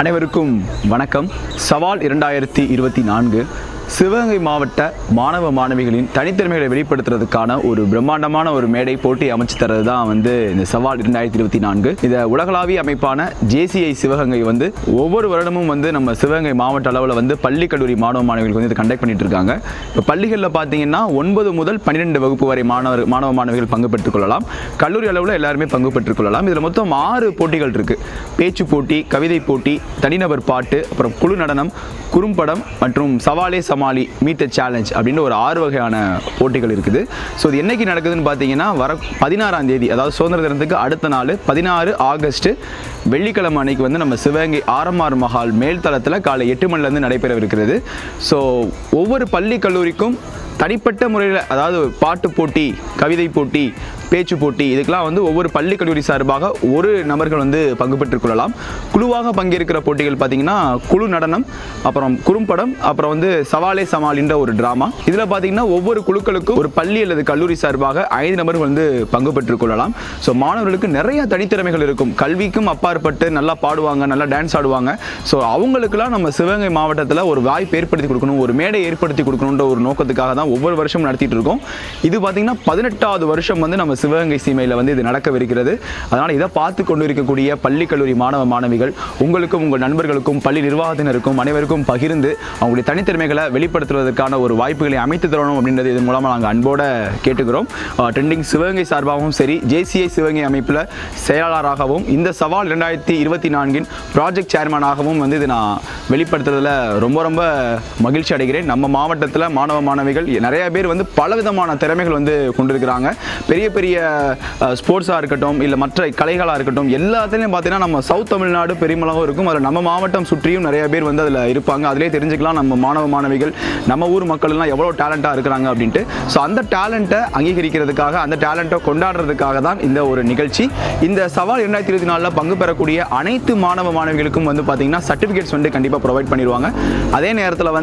அனைவருக்கும் வணக்கம். சவால் 2024 சிவகங்கை மாவட்ட மாணவ மாணவிகளின் தனித்திறமைகளை வெளிப்படுத்துறதுக்கான ஒரு பிரம்மாண்டமான ஒரு மேடை போட்டி அமைச்சு தரது தான் இந்த சவால் 2024. இதை உலகளாவிய அமைப்பான JCI சிவகங்கை ஒவ்வொரு வருடமும் நம்ம சிவகங்கை மாவட்ட அளவில் பள்ளி கல்லூரி மாணவ மாணவிகளுக்கு இதை கண்டக்ட் பண்ணிட்டு இருக்காங்க. இப்போ பள்ளிகளில் பார்த்தீங்கன்னா 9 முதல் 12 வகுப்பு வரை மாணவ மாணவிகள் பங்கு பெற்றுக் கொள்ளலாம். கல்லூரி அளவில் எல்லாருமே பங்கு பெற்றுக் கொள்ளலாம். இதில் மொத்தம் 6 போட்டிகள் இருக்கு. பேச்சு போட்டி, கவிதை போட்டி, தனிநபர் பாட்டு, அப்புறம் குழு நடனம், குறும்படம் மற்றும் சவாலே சமாளி மீட் சேலஞ்ச் அப்படின்னு ஒரு 6 வகையான போட்டிகள் இருக்குது. ஸோ இது என்னைக்கு நடக்குதுன்னு பார்த்தீங்கன்னா வர 16ஆம் தேதி, அதாவது சுதந்திர தினத்துக்கு அடுத்த நாள் 16 ஆகஸ்ட் வெள்ளிக்கிழமை அன்னைக்கு நம்ம சிவகங்கை RMR மஹால் மேல்தளத்தில் காலை 8 மணிலேருந்து நடைபெறவிருக்கிறது. ஸோ ஒவ்வொரு பள்ளி கல்லூரிக்கும் தனிப்பட்ட முறையில், அதாவது பாட்டு போட்டி, கவிதை போட்டி, பேச்சு போட்டி, இதுக்கெல்லாம் ஒவ்வொரு பள்ளி கல்லூரி சார்பாக ஒரு நபர்கள் பங்கு பெற்றுக் கொள்ளலாம். குழுவாக பங்கேற்கிற போட்டிகள் பார்த்தீங்கன்னா குழு நடனம், அப்புறம் குறும்படம், அப்புறம் சவாலே சமாளின்ற ஒரு டிராமா. இதில் பார்த்தீங்கன்னா ஒவ்வொரு குழுக்களுக்கும் ஒரு பள்ளி அல்லது கல்லூரி சார்பாக 5 நபர்கள் பங்கு பெற்றுக் கொள்ளலாம். ஸோ மாணவர்களுக்கு நிறைய தனித்திறமைகள் இருக்கும். கல்விக்கும் அப்பாற்பட்டு நல்லா பாடுவாங்க, நல்லா டான்ஸ் ஆடுவாங்க. ஸோ அவங்களுக்கெல்லாம் நம்ம சிவகங்கை மாவட்டத்தில் ஒரு வாய்ப்பு ஏற்படுத்தி கொடுக்கணும், ஒரு மேடை ஏற்படுத்தி கொடுக்கணுன்ற ஒரு நோக்கத்துக்காக தான் ஒவ்வொரு வருஷம் நடத்திட்டு இருக்கோம். இது பார்த்தீங்கன்னா 18வது வருஷம் நம்ம சிவகங்கை சீமையில் இது நடக்கவிருக்கிறது. அதனால் இதை பார்த்து கொண்டு இருக்கக்கூடிய பள்ளி கல்லூரி மாணவ மாணவிகள் உங்களுக்கும் உங்கள் நண்பர்களுக்கும் பள்ளி நிர்வாகத்தினருக்கும் அனைவருக்கும் பகிர்ந்து அவங்களுடைய தனித்திறமைகளை வெளிப்படுத்துவதற்கான ஒரு வாய்ப்புகளை அமைத்து தரணும் அப்படின்றது இதன் மூலமாக நாங்கள் அன்போடு கேட்டுக்கிறோம். ட்ரெண்டிங் சிவகங்கை சார்பாகவும் சரி, JCI சிவகங்கை அமைப்பில் செயலாளராகவும் இந்த சவால் 2024 ப்ராஜெக்ட் சேர்மனாகவும் இது நான் வெளிப்படுத்துறதுல ரொம்ப ரொம்ப மகிழ்ச்சி அடைகிறேன். நம்ம மாவட்டத்தில் மாணவ மாணவிகள் நிறைய பேர் பலவிதமான திறமைகள் கொண்டிருக்கிறாங்க. பெரிய பெரிய ஸ்போர்ட்ஸாக இருக்கட்டும், இல்லை மற்ற கலைகளாக இருக்கட்டும், எல்லாத்துலேயும் பார்த்தீங்கன்னா நம்ம சவுத் தமிழ்நாடு பெருமளவும் இருக்கும். அதில் நம்ம மாவட்டம் சுற்றியும் நிறைய பேர் அதில் இருப்பாங்க. அதிலே தெரிஞ்சுக்கலாம் நம்ம மாணவ மாணவிகள், நம்ம ஊர் மக்கள் எல்லாம் எவ்வளோ டேலண்டாக இருக்கிறாங்க அப்படின்ட்டு. ஸோ அந்த டேலண்ட்டை அங்கீகரிக்கிறதுக்காக, அந்த டேலண்ட்டை கொண்டாடுறதுக்காக தான் இந்த ஒரு நிகழ்ச்சி. இந்த சவால் 2024 பங்கு பெறக்கூடிய அனைத்து மாணவ மாணவிகளுக்கும் பார்த்தீங்கன்னா சர்டிஃபிகேட்ஸ் கண்டிப்பாக ப்ரொவைட் பண்ணிடுவாங்க. அதே நேரத்தில்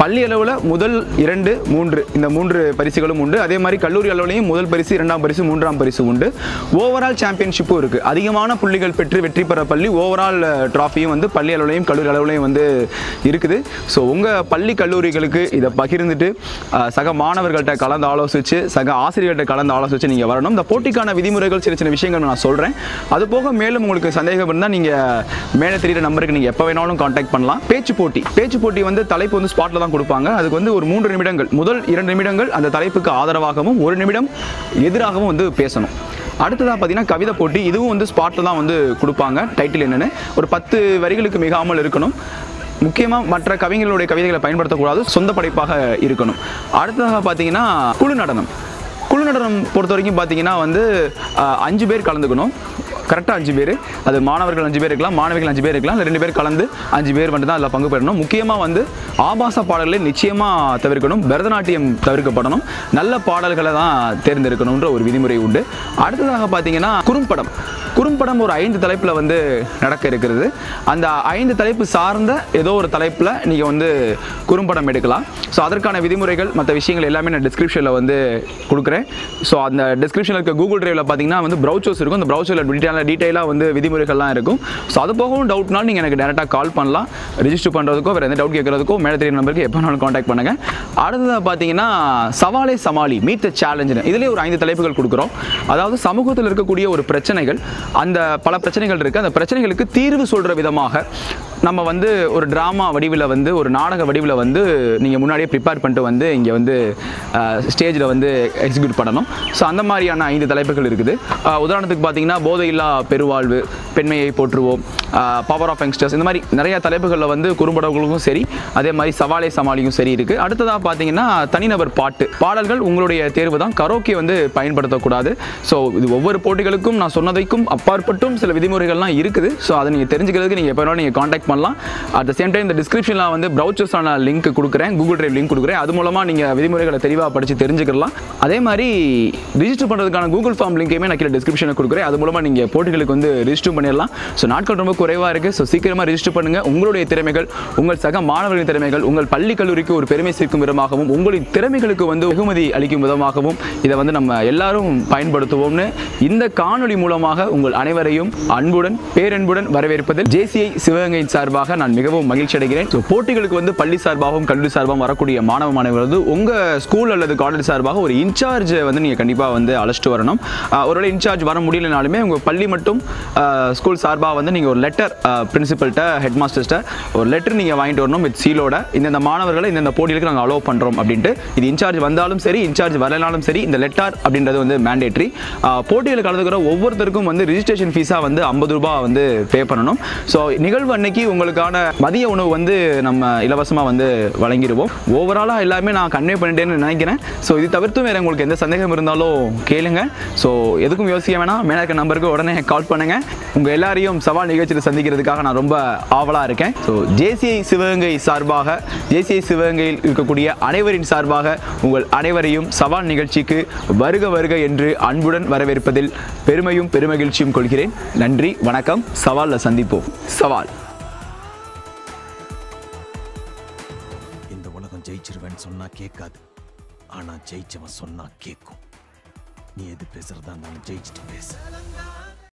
பள்ளி அளவில் முதல் 2, 3 இந்த 3 பரிசுகளும் உண்டு. அதே மாதிரி கல்லூரி அளவுலையும் முதல் பரிசு, 2ஆம் பரிசு, 3ஆம் பரிசு உண்டு. ஓவரால் சாம்பியன்ஷிப்பும் இருக்குது. அதிகமான புள்ளிகள் பெற்று வெற்றி பெற பள்ளி ஓவரால் ட்ராஃபியும் பள்ளி அளவுலையும் கல்லூரி அளவுலையும் இருக்குது. ஸோ உங்கள் பள்ளி கல்லூரிகளுக்கு இதை பகிர்ந்துட்டு சக மாணவர்கள்ட்ட கலந்து ஆலோசித்து, சக ஆசிரியர்கள்ட்ட கலந்து ஆலோசித்து நீங்கள் வரணும். இந்த போட்டிக்கான விதிமுறைகள், சின்ன சின்ன விஷயங்கள் நான் சொல்கிறேன். அது போக மேலும் உங்களுக்கு சந்தேகம் இருந்தால் நீங்கள் மேலே தெரிகிற நம்பருக்கு நீங்கள் எப்போ வேணாலும் கான்டாக்ட் பண்ணலாம். பேச்சு போட்டி தலைப்பு ஸ்பாட்டில் தான் கொடுப்பாங்க. அதுக்கு ஒரு 3 நிமிடங்கள், முதல் 2 நிமிடங்கள் அந்த தலைப்புக்கு ஆதரவாகவும் 1 நிமிடம் எதிராகவும் பேசணும். அடுத்ததாக பார்த்தீங்கன்னா கவிதை போட்டி. இதுவும் ஸ்பாட்டில் தான் கொடுப்பாங்க. டைட்டில் என்னென்னு ஒரு 10 வரிகளுக்கு மிகாமல் இருக்கணும். முக்கியமாக மற்ற கவிஞர்களுடைய கவிதைகளை பயன்படுத்தக்கூடாது, சொந்த படைப்பாக இருக்கணும். அடுத்ததாக பார்த்தீங்கன்னா குழு நடனம். குழு நடனம் பொறுத்த வரைக்கும் பார்த்தீங்கன்னா 5 பேர் கலந்துக்கணும். கரெக்டாக 5 பேர். அது மாணவர்கள் 5 பேர் இருக்கலாம், மாணவிகள் 5 பேர் இருக்கலாம், இல்லை 2 பேர் கலந்து 5 பேர் தான் அதில் பங்கு பெறணும். முக்கியமாக ஆபாச பாடல்களை நிச்சயமாக தவிர்க்கணும். பரதநாட்டியம் தவிர்க்கப்படணும். நல்ல பாடல்களை தான் தேர்ந்தெடுக்கணுன்ற ஒரு விதிமுறை உண்டு. அடுத்ததாக பார்த்தீங்கன்னா குறும்படம் ஒரு 5 தலைப்பில் நடக்க இருக்கிறது. அந்த 5 தலைப்பு சார்ந்த ஏதோ ஒரு தலைப்பில் நீங்கள் குறும்படம் எடுக்கலாம். ஸோ அதற்கான விதிமுறைகள், மற்ற விஷயங்கள் எல்லாமே நான் டிஸ்கிரிப்ஷனில் கொடுக்குறேன். ஸோ அந்த டிஸ்கிரிப்ஷனில் இருக்க கூகுள் டிரைவில் பார்த்தீங்கன்னா ப்ரௌச்சர்ஸ் இருக்கும். அந்த ப்ரௌச்சரில் டீட்டெயிலாக விதிமுறைகள்லாம் இருக்கும். ஸோ அது போகவும் டவுட்னாலும் நீங்கள் எனக்கு டேரெக்டாக கால் பண்ணலாம். ரிஜிஸ்டர் பண்ணுறதுக்கோ வேறு எந்த டவுட் கேட்குறதுக்கோ மேலே தெரியும் நம்பருக்கு எப்போ நானும் காண்டாக்ட் பண்ணுங்கள். அடுத்ததாக பார்த்தீங்கன்னா சவாலே சமாளி மீட் சேலஞ்சுன்னு இதிலே ஒரு 5 தலைப்புகள் கொடுக்குறோம். அதாவது சமூகத்தில் இருக்கக்கூடிய ஒரு பிரச்சனைகள், அந்த பல பிரச்சனைகள் இருக்குது. அந்த பிரச்சனைகளுக்கு தீர்வு சொல்கிற விதமாக நம்ம ஒரு ட்ராமா வடிவில் ஒரு நாடக வடிவில் நீங்கள் முன்னாடியே ப்ரிப்பேர் பண்ணிட்டு இங்கே ஸ்டேஜில் எக்ஸிக்யூட் பண்ணணும். ஸோ அந்த மாதிரியான 5 தலைப்புகள் இருக்குது. உதாரணத்துக்கு பார்த்தீங்கன்னா போதையில்லா பெருவாழ்வு, பெண்மையை போற்றுவோம், பவர் ஆஃப் யங்ஸ்டர்ஸ், இந்த மாதிரி நிறைய தலைப்புகளில் குறும்படங்களுக்கும் சரி, அதே மாதிரி சவாலே சமாளிக்கும் சரி இருக்குது. அடுத்ததாக பார்த்தீங்கன்னா தனிநபர் பாடல்கள் உங்களுடைய தேர்வு தான். கரோக்கே பயன்படுத்தக்கூடாது. ஸோ இது ஒவ்வொரு போட்டிகளுக்கும் நான் சொன்னதைக்கும் அப்பாற்பட்டும் சில விதிமுறைகள்லாம் இருக்குது. ஸோ அதை நீங்கள் தெரிஞ்சுக்கிறதுக்கு நீங்கள் எப்போ நீங்கள் காண்டாக்ட் பண்ணலாம். அட் த சேம் டைம் இந்த டிஸ்கிரிப்ஷனில் ப்ரௌச்சர்ஸான லிங்க் கொடுக்குறேன், கூகுள் டிரைவ் லிங்க் கொடுக்குறேன். அது மூலமாக நீங்கள் விதிமுறைகளை தெளிவாக படித்து தெரிஞ்சுக்கலாம். அதே மாதிரி ரிஜிஸ்டர் பண்ணுறதுக்கான கூகுள் ஃபார்ம் லிங்கையுமே நான் கீழே டிஸ்கிரிப்ஷனில் கொடுக்குறேன். அது மூலமாக நீங்கள் போட்டிகளுக்கு ரிஜிஸ்டர் பண்ணிடலாம். ஸோ நாட்கள் ரொம்ப குறைவாக இருக்குது. ஸோ சீக்கிரமாக ரிஜிஸ்டர் பண்ணுங்கள். உங்களுடைய திறமைகள், உங்கள் சக மாணவர்களின் திறமைகள் உங்கள் பள்ளி கல்லூரிக்கு ஒரு பெருமை சேர்க்கும் விதமாகவும் உங்களின் திறமைகளுக்கு வந்து வெகுமதி அளிக்கும் விதமாகவும் இதை வந்து நம்ம எல்லாரும் பயன்படுத்துவோம்னு இந்த காணொளி மூலமாக உங்கள் அனைவரையும் அன்புடன் பேரன்புடன் வரவேற்பதில் JCI சிவகங்கையின் சார்பாக நான் மிகவும் மகிழ்ச்சி அடைகிறேன். ஸோ போட்டிகளுக்கு வந்து பள்ளி சார்பாகவும் கல்லூரி சார்பாகவும் வரக்கூடிய மாணவர்கள் வந்து உங்கள் ஸ்கூல் அல்லது காலேஜ் சார்பாக ஒரு இன்சார்ஜ் வந்து நீங்கள் கண்டிப்பாக வந்து அழைச்சிட்டு வரணும். ஒருவேளை இன்சார்ஜ் வர முடியலனாலுமே உங்கள் பள்ளி மட்டும் ஸ்கூல் சார்பாக வந்து நீங்கள் ஒரு லெட்டர் பிரின்சிபல்கிட்ட ஹெட் மாஸ்டர்ஸ்ட்ட ஒரு லெட்டர் நீங்கள் வாங்கிட்டு வரணும் வித் சீலோட. இந்த மாணவர்களை இந்த போட்டிகளுக்கு நாங்கள் அலோவ் பண்ணுறோம் அப்படின்ட்டு. இது இன்சார்ஜ் வந்தாலும் சரி இன்சார்ஜ் வரலனாலும் சரி இந்த லெட்டர் அப்படின்றது வந்து மேண்டேட்ரி. போட்டியில் கலந்துக்கிற ஒவ்வொருத்தருக்கும் வந்து ரிஜிஸ்ட்ரேஷன் ஃபீஸாக வந்து 50 ரூபாய் வந்து பே பண்ணணும். ஸோ நிகழ்வு அன்னைக்கு உங்களுக்கான மதிய உணவு வந்து நம்ம இலவசமாக வந்து வழங்கிடுவோம். ஓவராலாக எல்லாமே நான் கன்வே பண்ணிட்டேன்னு நினைக்கிறேன். ஸோ இது தவிர்த்தும் வேறு உங்களுக்கு எந்த சந்தேகம் இருந்தாலும் கேளுங்க. ஸோ எதுக்கும் யோசிக்க வேணாம், மேலே இருக்க நம்பருக்கு உடனே கால் பண்ணுங்க. உங்கள் எல்லாரையும் சவால் நிகழ்ச்சியில் சந்திக்கிறதுக்காக நான் ரொம்ப ஆவலாக இருக்கேன். ஸோ JCI சிவகங்கை சார்பாக, JCI சிவகங்கையில் இருக்கக்கூடிய அனைவரின் சார்பாக உங்கள் அனைவரையும் சவால் நிகழ்ச்சிக்கு வருக வருக என்று அன்புடன் வரவேற்பதில் பெருமையும் பெருமகிழ்ச்சியும் கொள்கிறேன். நன்றி, வணக்கம். சவாலில் சந்திப்போம். சவால். இந்த உலகம் ஜெயிச்சிருவேன்னு சொன்னா கேட்காது, ஆனா ஜெயிச்சவன் சொன்னா கேட்கும். நீ எது பேசுறதா இருந்தாலும் ஜெயிச்சுட்டு பேசு.